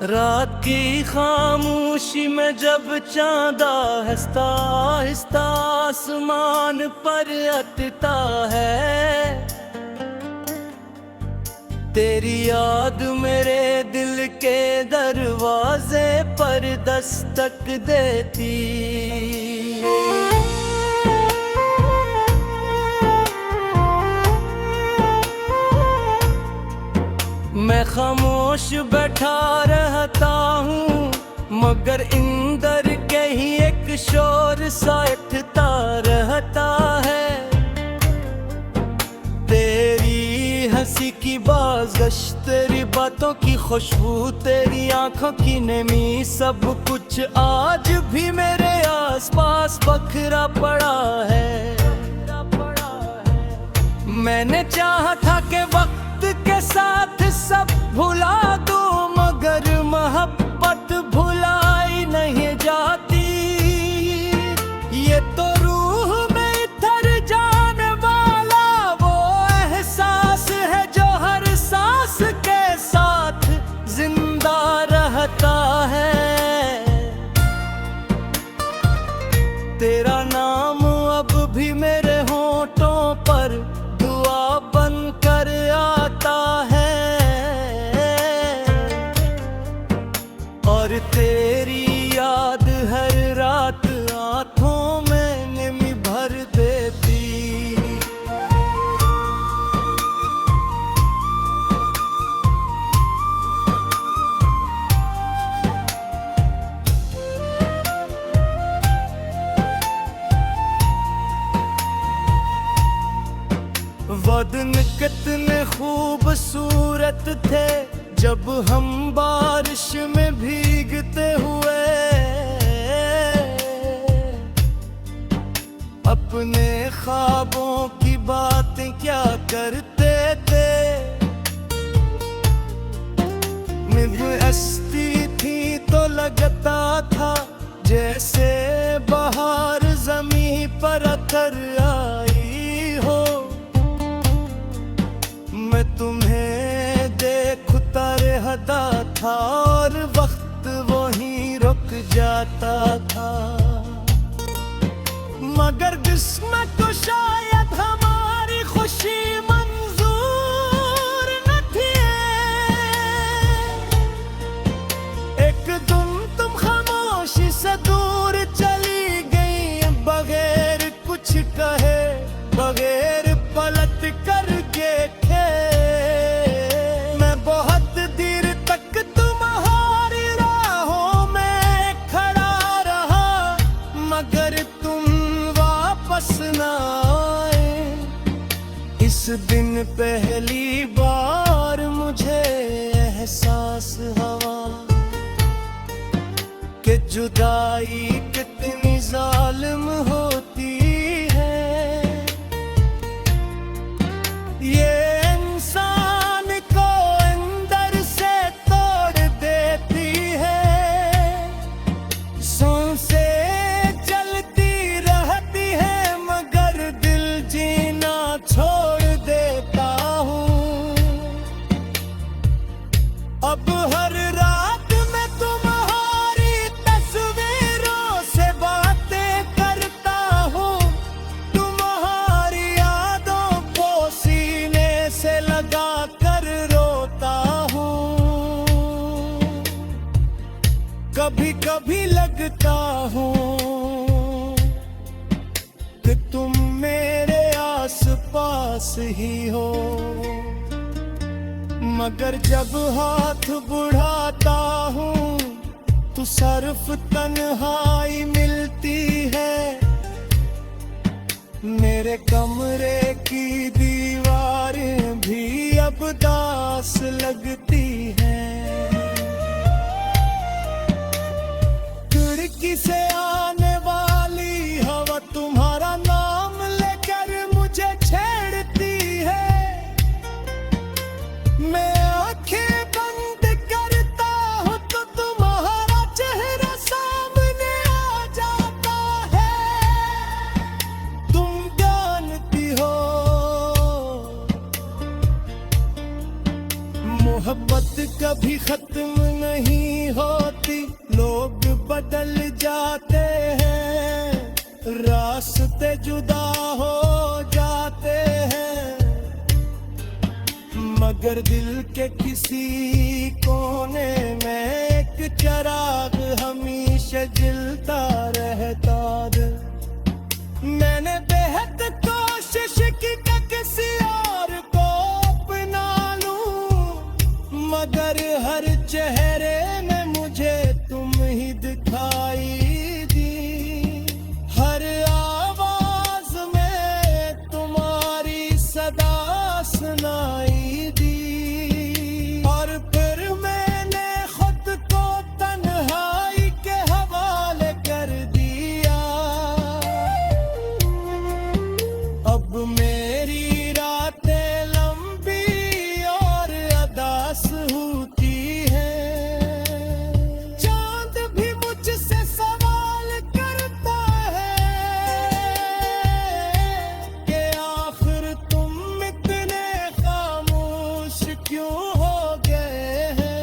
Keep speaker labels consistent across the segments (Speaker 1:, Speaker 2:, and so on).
Speaker 1: रात की खामोशी में जब चांद आहिस्ता आहिस्ता आसमान पर अटता है, तेरी याद मेरे दिल के दरवाजे पर दस्तक देती। मैं खामोश बैठा रहता हूँ, मगर इंदर के ही एक शोर सा उठता रहता है। तेरी हंसी की बाज़श, तेरी बातों की खुशबू, तेरी आंखों की नमी, सब कुछ आज भी मेरे आसपास बखरा पड़ा है। मैंने चाहा था कि वक्त के साथ सब भुला दूं, मगर मोहब्बत भुलाई नहीं जाती। ये तो रूह में इतर जाने वाला वो एहसास है जो हर सांस के साथ जिंदा रहता है। तेरा नाम अब भी मेरे होठों पर दुआ बनकर आता है, और तेरी याद हर रात आँखों में नमी भर देती। वो दिन कितने खूबसूरत थे जब हम बारिश में भीगते हुए अपने ख्वाबों की बातें क्या करते थे। मिलती थी तो लगता था जैसे बाहर जमीन पर अतर आई हो। मैं तुम्हें देखता रहता था और वक्त वहीं रुक जाता था, मगर जिस्म को शायद हमारी खुशी मंजूर न थी। एक दिन तुम खामोशी से दूर चली गई, बगैर कुछ कहे, बगैर पलट कर देखे। मैं बहुत देर तक तुम्हारी राहों में खड़ा रहा, मगर तुम वापस न आए। इस दिन पहली बार मुझे एहसास हुआ कि जुदाई कितनी जालिम होती है। ये इंसान को अंदर से तोड़ देती है, सांसें चलती रहती है मगर दिल जीना छोड़ देता हूँ। अब हर रात मैं तुम्हारी तस्वीरों से बातें करता हूँ, तुम्हारी यादों को सीने से लगा कर रोता हूँ। कभी कभी लगता हूँ कि तुम मेरे आस पास ही हो, मगर जब हाथ बढ़ाता हूँ तो सिर्फ तन्हाई मिलती है। मेरे कमरे की दीवारें भी अब दास लगती हैं। खिड़की से आने वाली हवा तुम्हारा नाम लेकर मुझे छेड़ती है। मैं आंखें बंद करता हूँ तो तुम्हारा चेहरा सामने आ जाता है। तुम जानती हो रास्ते जुदा हो जाते हैं, मगर दिल के किसी कोने में एक चिराग हमेशा जलता रहता है। मैंने बेहद कोशिश की कि किसी और को अपना लूं, मगर हर चेहरे में मुझे तुम ही दिखाई दी। हर आवाज में तुम्हारी सदा सुनाई दी। और फिर मैंने खुद को तन्हाई के हवाले कर दिया। अब मेरी रातें लंबी और अदास होती हैं। चांद भी मुझसे सवाल करता है कि आखिर तुम इतने खामोश क्यों हो गए हैं।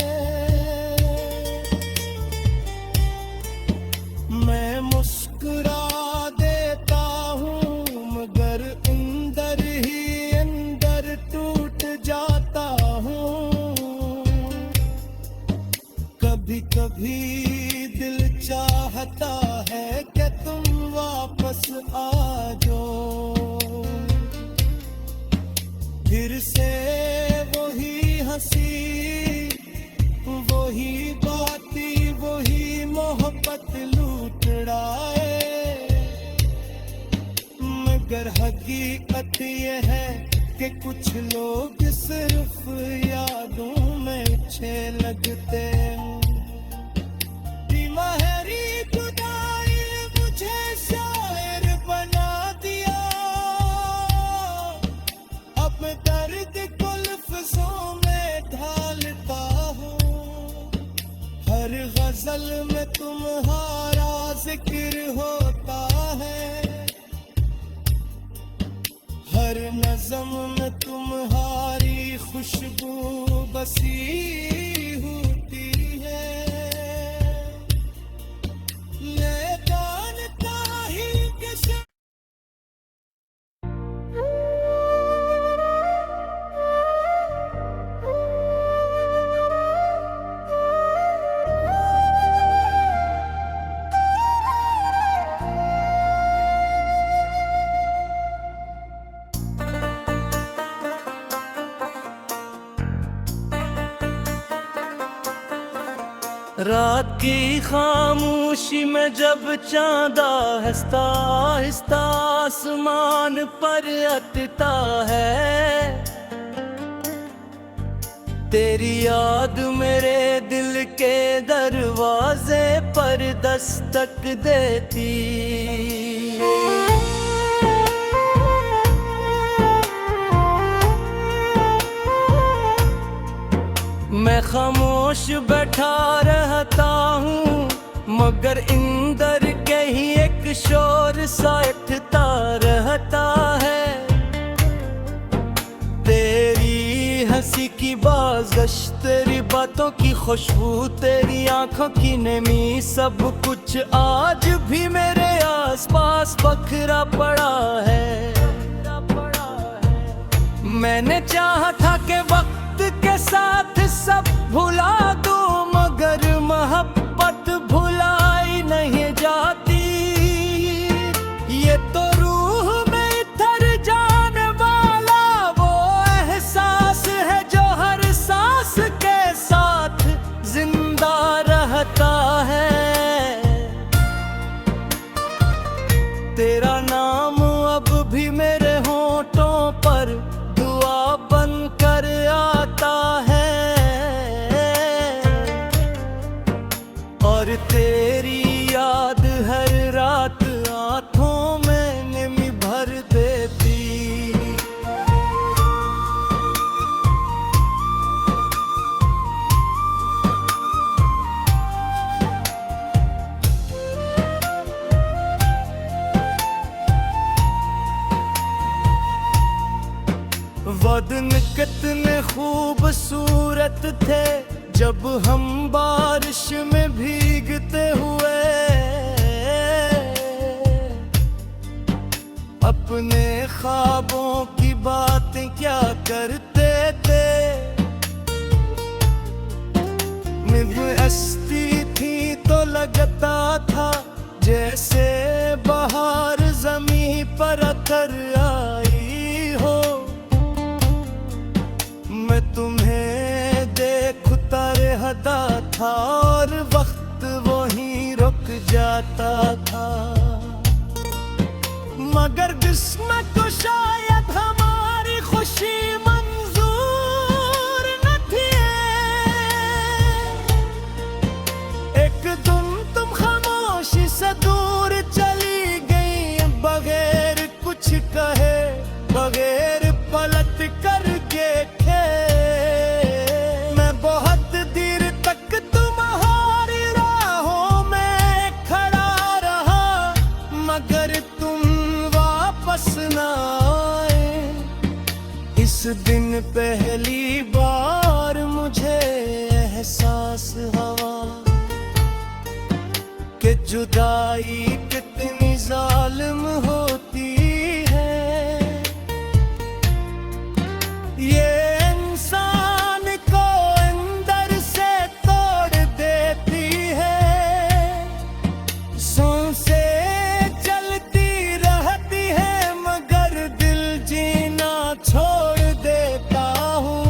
Speaker 1: मैं मुस्कुरा देता हूँ, मगर अंदर ही अंदर टूट जाता हूँ। कभी कभी दिल चाहता है कि तुम वापस आ जाओ, फिर से वही हंसी, वही बाती, वही मोहब्बत लूट रहाए। मगर हकीकत ये है कि कुछ लोग सिर्फ यादों में अच्छे लगते हैं। महरी खुदाई मुझे शायर बना दिया। अब दर्द को लफ्ज़ों में ढालता हूँ। हर गजल में तुम्हारा जिक्र होता है, हर नज़म में तुम्हारी खुशबू बसी होती है। मैं जानता ही कि रात की खामोशी में जब चांद आहिस्ता आहिस्ता आसमान पर अटता है, तेरी याद मेरे दिल के दरवाजे पर दस्तक देती। मैं खामोश बैठा रहता हूँ, मगर इंदर के ही एक शोर सा उठता रहता है। तेरी हंसी की बाज़श, तेरी बातों की खुशबू, तेरी आंखों की नमी, सब कुछ आज भी मेरे आसपास बखरा पड़ा है। मैंने चाहा था कि वक्त के साथ सब भुला दूं, मगर मोहब्बत भुलाई नहीं जाती। ये तो रूह में इतर जाने वाला वो एहसास है जो हर सांस के साथ जिंदा रहता है। तेरा नाम अब भी मेरे होठों पर दुआ बनकर आता है, और तेरी याद हर रात आंखों में नमी भर देती। वो दिन कितने खूबसूरत थे जब हम बारिश में भीगते हुए अपने ख्वाबों की बातें क्या करते थे। निभ हंसती थी तो लगता था जैसे बाहर जमीन पर अतर आई हो। मैं तुम्हें देखता रहता था और वक्त वहीं रुक जाता था। मगर किस्मत को शायद हमारी खुशी मंजूर न थी। एक दिन तुम खामोशी से दूर चली गई, बगैर कुछ कहे, बगैर पलट कर देखे। मैं बहुत देर तक तुम्हारी राहों में खड़ा रहा, मगर तुम वापस न आए। इस दिन पहली बार मुझे एहसास हुआ कि जुदाई कितनी जालिम होती है। ये इंसान को अंदर से तोड़ देती है। सांसें चलती रहती है मगर दिल जीना छोड़ देता हूँ।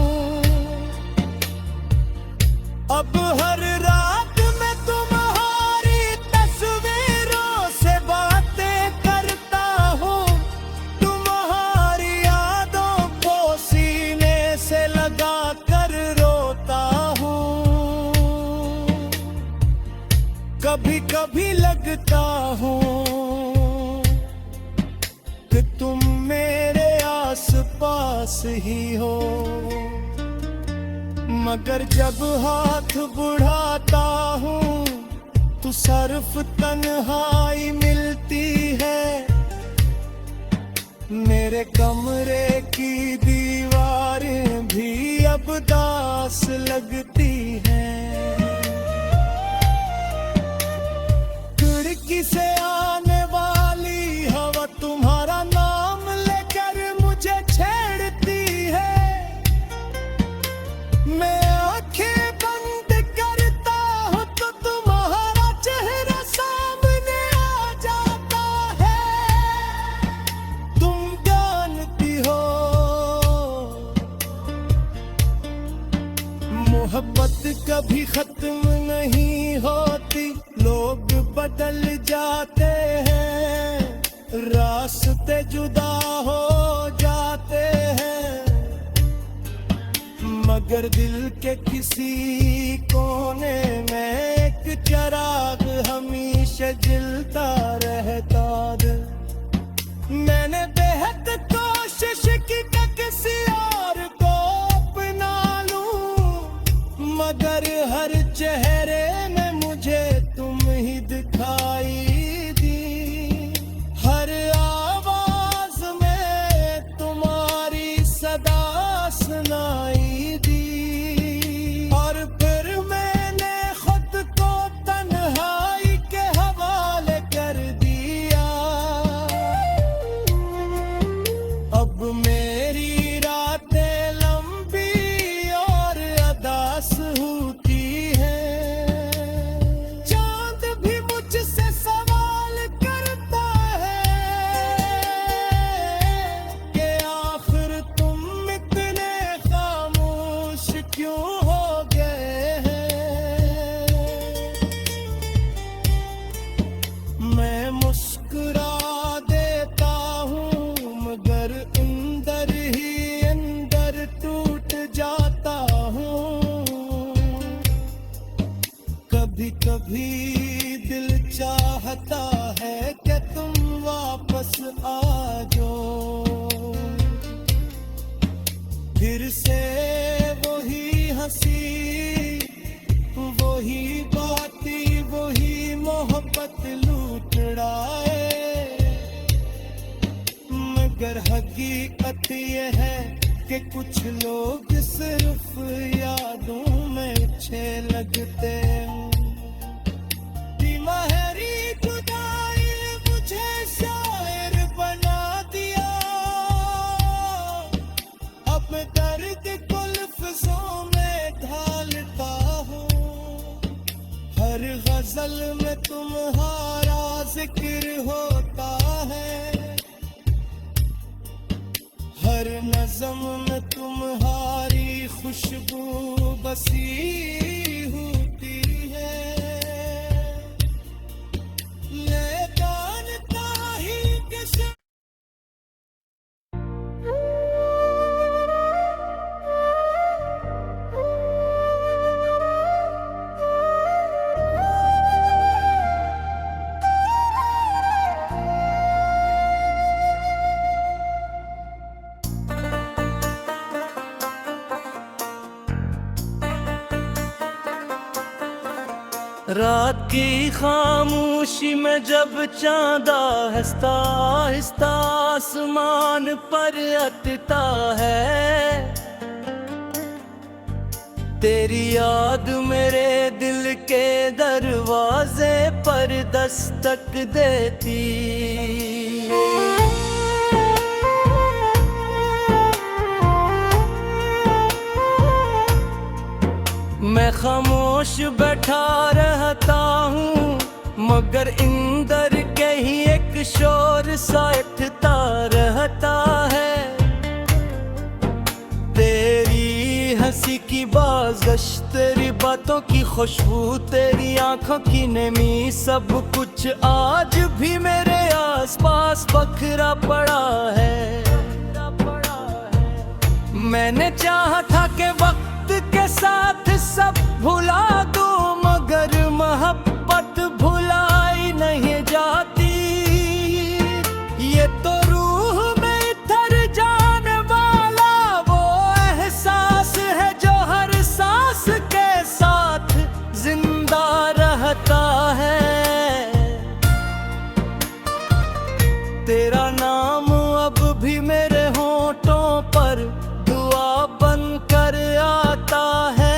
Speaker 1: अब हर रात मैं तुम्हारी तस्वीरों से बातें करता हूँ। तुम्हारी यादों को सीने से लगा कर रोता हूँ। कभी कभी लगता हूँ कि तुम मेरे आस पास ही हो, मगर जब हाथ बढ़ाता हूँ तो सिर्फ तन्हाई मिलती है। मेरे कमरे की दीवारें भी अब दास लगती हैं। खिड़की से आने वाली हवा तुम्हारा नाम लेकर मुझे छेड़ती है। मैं आंखें बंद करता हूँ तो तुम्हारा चेहरा सामने आ जाता है। तुम जानती हो मोहब्बत कभी खत्म नहीं होती। लोग बदल जाते हैं, रास्ते जुदा हो जाते हैं, मगर दिल के किसी कोने में एक चिराग हमेशा जलता रहता है। मैंने बेहद कोशिश की कि किसी और को अपना लूं, मगर हर चेहरे में मुझे तुम ही दिखाई दी। हर आवाज में तुम्हारी सदा सुनाई दी। और फिर मैंने खुद को तन्हाई के हवाले कर दिया। अब मेरी रातें लंबी और अदास होती हैं। चांद भी मुझसे सवाल करता है कि आखिर तुम इतने खामोश क्यों हो गए हैं। मैं मुस्कुरा देता हूँ मगर अंदर ही अंदर टूट जाता हूँ। कभी कभी दिल चाहता है कि तुम वापस आ जाओ। फिर से वही हंसी, वही बाती, वही मोहब्बत लूट रहे। मगर हकीकत ये है कि कुछ लोग सिर्फ यादों में अच्छे लगते हैं। महरी जुदाई मुझे शायर बना दी। हर नज़म में तुम्हारी खुशबू बसी होती है। ये जानता ही किस रात की खामोशी में जब चांद आहिस्ता आहिस्ता आसमान पर अटता है, तेरी याद मेरे दिल के दरवाजे पर दस्तक देती। मैं खामोश बैठा रहता हूँ, मगर इंदर के ही एक शोर सा उठता रहता है। तेरी हंसी की बाज़श, तेरी बातों की खुशबू, तेरी आंखों की नमी, सब कुछ आज भी मेरे आसपास बखरा पड़ा है। मैंने चाहा था कि वक्त के साथ सब भुला दूं, मगर मोहब्बत भुलाई नहीं जाती। ये तो रूह में इतर जाने वाला वो एहसास है जो हर सांस के साथ जिंदा रहता है। तेरा नाम अब भी मेरे होठों पर दुआ बनकर आता है,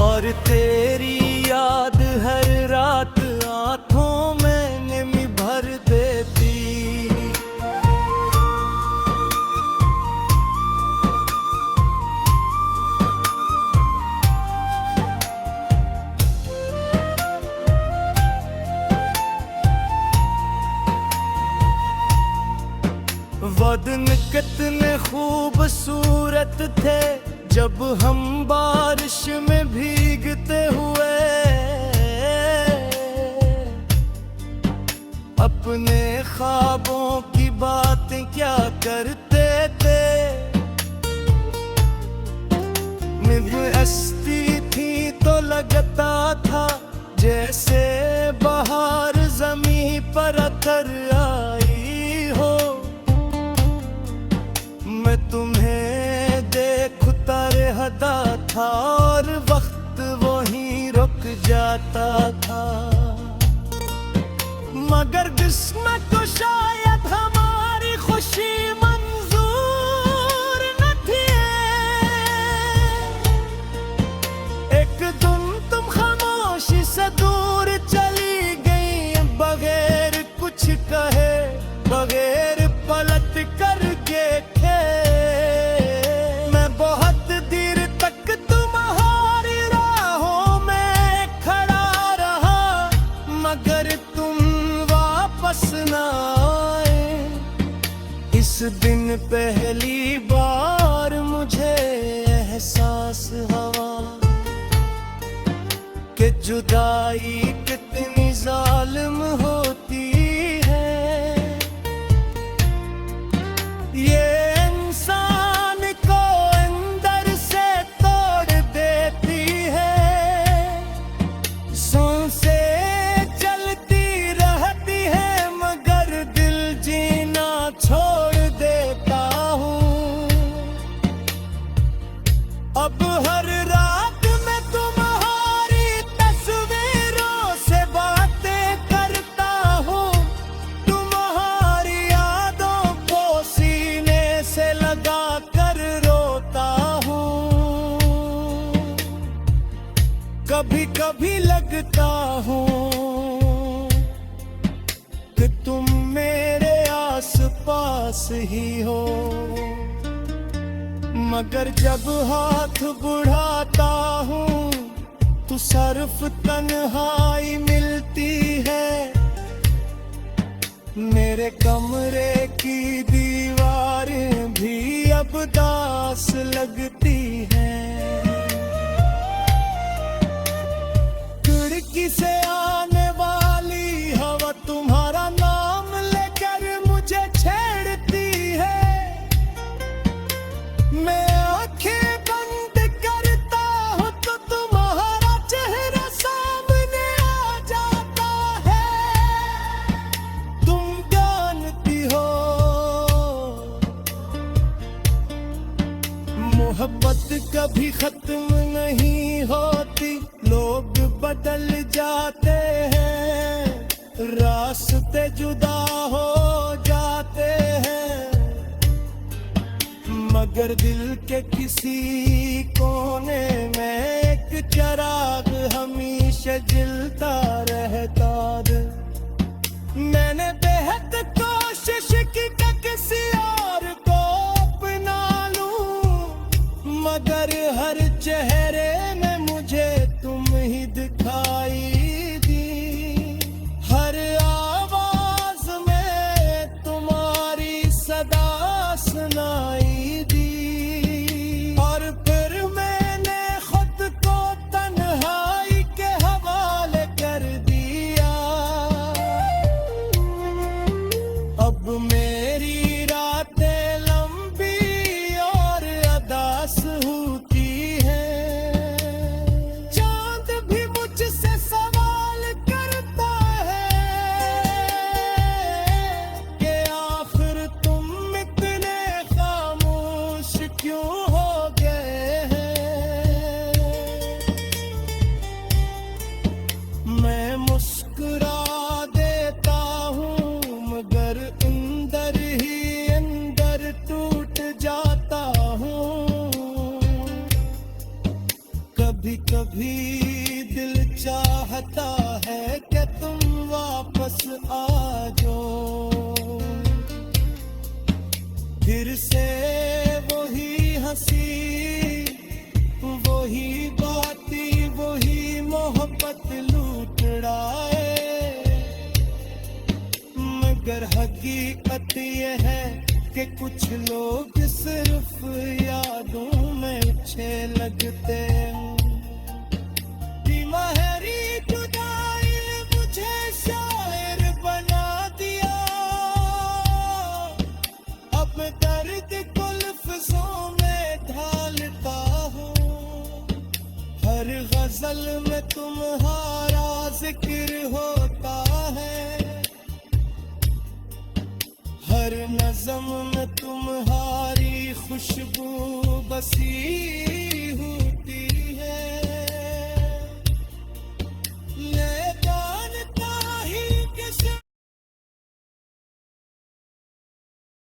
Speaker 1: और तेरी याद हर रात आँखों में नमी भर देती। वो दिन कितने खूबसूरत थे जब हम बारिश में भीगते हुए अपने ख्वाबों की बातें क्या करते थे। मिलती थी तो लगता था जैसे बाहर जमीन पर अतर आई हो। मैं तुम्हें देखता रहता था और वक्त वहीं रुक जाता था, मगर किस्मत को शायद हमारी खुशी मंजूर न थी। एक दिन तुम खामोशी से दूर चली गई, बगैर कुछ कहे, बगैर पलट कर देखे। मैं बहुत देर तक तुम्हारी राहों में खड़ा रहा, मगर तुम वापस न आए। इस दिन पहली बार मुझे एहसास हुआ कि जुदाई कितनी जालिम होती है। ये इंसान को अंदर से तोड़ देती है, सांसें चलती रहती है मगर दिल जीना छोड़ देता हूँ। अब हर रात मैं तुम्हारी तस्वीरों से बातें करता हूँ, तुम्हारी यादों को सीने से लगा कर रोता हूँ। कभी कभी लगता हूँ कि तुम मेरे आस पास ही हो, मगर जब हाथ बढ़ाता हूँ तो सिर्फ तन्हाई मिलती है। मेरे कमरे की दीवारें भी अब दास लगती हैं। खिड़की से आने वाली हवा तुम्हारा नाम लेकर मुझे छेड़ती है। मैं आंखें बंद करता हूँ तो तुम्हारा चेहरा सामने आ जाता है। तुम जानती हो मोहब्बत कभी खत्म नहीं होती, लोग बदल जाते हैं, रास्ते जुदा हो जाते हैं, मगर दिल के किसी कोने में एक चिराग हमेशा जलता रहता है। मैंने बेहद कोशिश की कि किसी और को अपना लूं, मगर हर चेहरे में मुझे तुम ही दिखाई दी। हर आवाज में तुम्हारी सदा सुनाई दी। और फिर मैंने खुद को तन्हाई के हवाले कर दिया। अब मेरी रातें लंबी और अदास होती हैं। चांद भी मुझसे सवाल करता है कि आखिर तुम इतने खामोश क्यों हो गए हैं। मैं मुस्कुरा देता हूँ मगर अंदर ही अंदर टूट जाता हूँ। कभी कभी दिल चाहता है कि तुम वापस आ जाओ, फिर से वही हंसी, वही बाती, वही मोहब्बत लूट रहे। मगर हकीकत ये है कि कुछ लोग सिर्फ यादों में अच्छे लगते हैं। महरी जुदाई मुझे शायर बना दिया। अब दर्द को लफ्ज़ों में ढालता हूँ। हर गजल में तुम्हारा जिक्र होता है, हर नज़म में तुम्हारी खुशबू बसी हुई